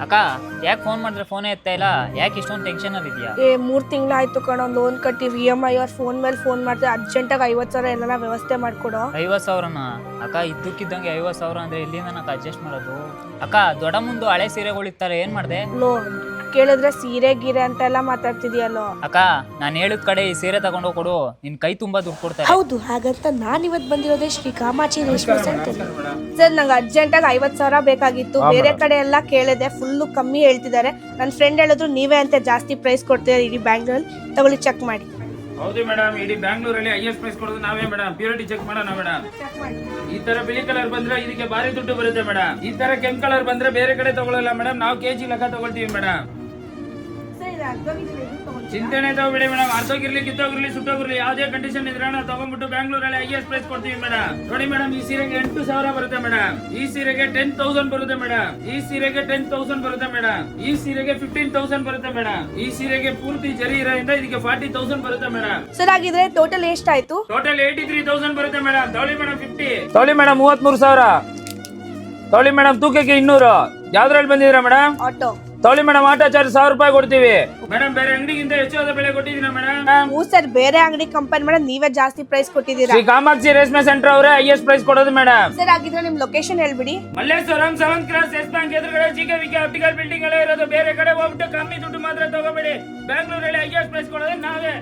ಅಕ್ಕ ಯಾಕೆ ಫೋನ್ ಮಾಡಿದ್ರೆ ಫೋನೇ ಎತ್ತಾ ಇಲ್ಲ, ಯಾಕೆ ಇಷ್ಟೊಂದು ಟೆನ್ಷನ್ ಅಲ್ಲಿ ಇದೆಯಾ? 3 ತಿಂಗಳಾಯ್ತು ಕಣೋ, ಲೋನ್ ಕಟ್ಟಿವಿ, EMI ಅವ್ರ ಫೋನ್ ಮೇಲೆ ಫೋನ್ ಮಾಡ್ತಾರೆ, ಅರ್ಜೆಂಟಾಗಿ 50,000 ಎಲ್ಲ ವ್ಯವಸ್ಥೆ ಮಾಡ್ಕೊಡೋ. 50,000ನ? ಅಕ್ಕ ಇದ್ದಕ್ಕಿದ್ದಂಗೆ 50,000 ಅಂದ್ರೆ ಎಲ್ಲಿಂದ నాకు ಅಡ್ಜಸ್ಟ್ ಮಾಡೋದು? ಅಕ್ಕ ದೊಡ್ಡ ಮುಂದು ಹಳೆ ಸೀರೆಗಳು ಇರ್ತಾರೆ, ಏನ್ ಮಾಡ್ದೆ? ಲೋನ್ ಕೇಳಿದ್ರೆ ಸೀರೆ ಗೀರೆ ಅಂತೆಲ್ಲ ಮಾತಾಡ್ತಿದ್ಯಲ್ಲೋ. ಅಕ್ಕ ನಾನು ಹೇಳಿದ ಕಡೆ ಈ ಸೀರೆ ತಗೊಂಡು ಕೊಡು, ನಿನ್ ಕೈ ತುಂಬಾ ದುಡ್ಡು ಕೊಡ್ತಾರೆ. ಹೌದು, ಹಾಗಂತ ನಾನು ಇವತ್ತು ಬಂದಿರೋದೇ ಶ್ರೀ ಕಾಮಾಕ್ಷಿ ರೇಷ್ಮೆ ಸೆಂಟರ್. ಸರ್ ನಂಗೆ ಅರ್ಜೆಂಟಾಗಿ 50,000 ಬೇಕಾಗಿತ್ತು. ಬೇರೆ ಕಡೆ ಎಲ್ಲ ಕೇಳಿದೆ, ಫುಲ್ಲು ಕಮ್ಮಿ ಹೇಳ್ತಿದ್ದಾರೆ. ನನ್ನ ಫ್ರೆಂಡ್ ಹೇಳಿದ್ರು ನೀವೇ ಅಂತ ಜಾಸ್ತಿ ಪ್ರೈಸ್ ಕೊಡ್ತೀರಾ ಇಡೀ ಬ್ಯಾಂಗ್ಳೂರಲ್ಲಿ, ತಗೊಳ್ಳಿ ಚೆಕ್ ಮಾಡಿ. ಹೌದು ಮೇಡಮ್, ಇಡೀ ಬ್ಯಾಂಗ್ಳೂರಲ್ಲಿ ಹೈಯೆಸ್ಟ್ ಪ್ರೈಸ್ ಕೊಡೋದು ನಾವೇ ಮೇಡಮ್. ಪ್ಯೂರಿಟಿ ಚೆಕ್ ಮಾಡೋಣ ಮೇಡಮ್. ಈ ತರ ಬಿಳಿ ಕಲರ್ ಬಂದ್ರೆ ಇದಕ್ಕೆ ಭಾರಿ ದುಡ್ಡು ಬರುತ್ತೆ ಮೇಡಮ್. ಈ ತರ ಕೆಂಪು ಕಲರ್ ಬಂದ್ರೆ ಬೇರೆ ಕಡೆ ತಗೊಳ್ಳಲ್ಲ ಮೇಡಮ್, ನಾವು ಕೆಜಿ ಲೆಕ್ಕ ತಗೊಳ್ತೀವಿ ಮೇಡಮ್. ಚಿಂತೆನೆ ತಗೋಬಿಡಿ ಮೇಡಮ್, ಅರ್ಧೋಗಿರ್ಲಿ, ಕಿತ್ತೋಗಿರ್ಲಿ, ಸುಟ್ಟೋಗಿರ್ಲಿ, ಯಾವ್ದೇ ಕಂಡೀಷನ್ ಇದ್ರೆ ನಾವು ತಗೊಂಡ್ಬಿಟ್ಟು ಬ್ಯಾಂಗ್ಳೂರಲ್ಲಿ ಹೈಯೆಸ್ಟ್ ಪ್ರೈಸ್ ಕೊಡ್ತೀವಿ ಮೇಡಮ್. ನೋಡಿ ಮೇಡಮ್, ಈ ಸೀರೆಗೆ 8,000 ಬರುತ್ತೆ ಮೇಡಮ್. ಈ ಸೀರೆಗೆ 10,000 ಬರುತ್ತೆ ಮೇಡಮ್. ಈ ಸೀರೆಗೆ 10,000 ಬರುತ್ತೆ ಮೇಡಮ್. ಈ ಸೀರೆಗೆ 15,000 ಬರುತ್ತೆ ಮೇಡಮ್. ಈ ಸೀರೆಗೆ ಪೂರ್ತಿ ಜರಿ ಇರೋದ್ರಿಂದ ಇದಕ್ಕೆ 40,000 ಬರುತ್ತೆ ಮೇಡಮ್. ಸರ್ ಹಾಗಿದ್ರೆ ಟೋಟಲ್ ಎಷ್ಟಾಯ್ತು? ಟೋಟಲ್ 83,000 ಬರುತ್ತೆ ಮೇಡಮ್. ತಗೊಳ್ಳಿ ಮೇಡಮ್ 50. ತಗೊಳ್ಳಿ ಮೇಡಮ್ 33,000. ತಗೊಳ್ಳಿ ಮೇಡಮ್ ತೂಕಕ್ಕೆ 200. ಯಾವ್ದ್ರಲ್ಲಿ ಬಂದಿದ್ದೀರಾ ಮೇಡಮ್? ಆಟೋ. ತಗೊಳ್ಳಿ ಮೇಡಮ್, ಆಟೋ ಚಾರ್ಜ್ 1,000 ರೂಪಾಯಿ ಕೊಡ್ತೀವಿ ಮೇಡಮ್. ಬೇರೆ ಅಂಗಡಿಗಿಂತ ಹೆಚ್ಚಾದ ಬೆಲೆ ಕೊಟ್ಟಿದ್ದೀರಾ ಮೇಡಮ್? ಹ್ಞೂ ಸರ್, ಬೇರೆ ಅಂಗಡಿ ಕಂಪೇರ್ ಮಾಡಿ ನೀವೇ ಜಾಸ್ತಿ ಪ್ರೈಸ್ ಕೊಟ್ಟಿದ್ದೀರಾ. ಶ್ರೀ ಕಾಮಾಕ್ಷಿ ರೇಷ್ಮೆ ಸೆಂಟರ್ ಅವರೇ ಹೈಯೆಸ್ಟ್ ಪ್ರೈಸ್ ಕೊಡೋದು ಮೇಡಮ್. ಸರ್ ಹಾಗಿದ್ರೆ ನಿಮ್ ಲೊಕೇಶನ್ ಹೇಳ್ಬಿಡಿ. Malleshwaram 7th cross S bank ಎದುರುಗಡೆ GKVK ಆಪ್ಟಿಕಲ್ ಬಿಲ್ಡಿಂಗ್ ಎಲ್ಲ ಇರೋದು. ಬೇರೆ ಕಡೆ ಹೋಗ್ಬಿಟ್ಟು ಕಮ್ಮಿ ದುಡ್ಡು ಮಾತ್ರ ತಗೋಬೇಡಿ. ಬ್ಯಾಂಗ್ಳೂರಲ್ಲಿ ಹೈಯೆಸ್ಟ್ ಪ್ರೈಸ್ ಕೊಡೋದು ನಾವೇ.